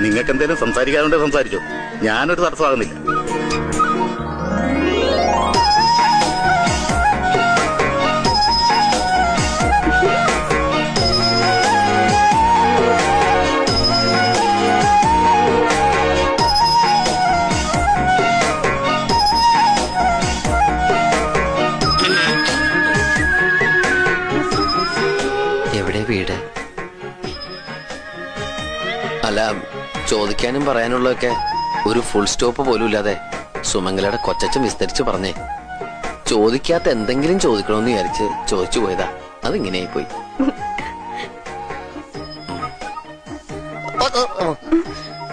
നിങ്ങൾക്ക് എന്തെങ്കിലും സംസാരിക്കാറുണ്ടെ സംസാരിച്ചോ, ഞാനൊരു തടസ്സമാകുന്നില്ല. എവിടെ വീട്? അല്ല, ചോദിക്കാനും പറയാനുള്ളതൊക്കെ ഒരു ഫുൾ സ്റ്റോപ്പ് പോലും ഇല്ലാതെ സുമംഗലയുടെ കൊച്ചച്ഛൻ വിസ്തരിച്ച് പറഞ്ഞേ. ചോദിക്കാത്ത എന്തെങ്കിലും ചോദിക്കണമെന്ന് വിചാരിച്ച് ചോദിച്ചു പോയതാ. അതിങ്ങനെയായി പോയി.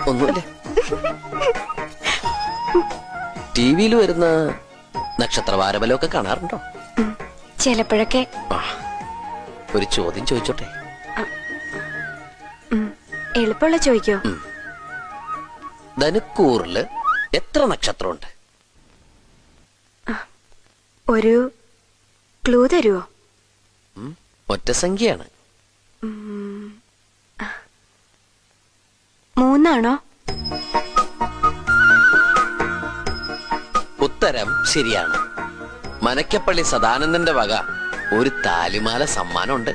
ഒന്നുമില്ല. ടിവിയിൽ വരുന്ന നക്ഷത്രവാരബലമൊക്കെ കാണാറുണ്ടോ? ചിലപ്പോഴൊക്കെ. ഒരു ചോദ്യം ചോദിച്ചോട്ടെ? എളുപ്പമുള്ള ചോദിക്കോ? ധനുക്കൂറില് എത്ര നക്ഷത്രമുണ്ട്? ഒരു ക്ലൂ തരുവോ? ഒറ്റ സംഖ്യയാണ്. 3 ഉത്തരം ശരിയാണ്. മനക്കപ്പള്ളി സദാനന്ദന്റെ വക ഒരു താലിമാല സമ്മാനമുണ്ട്.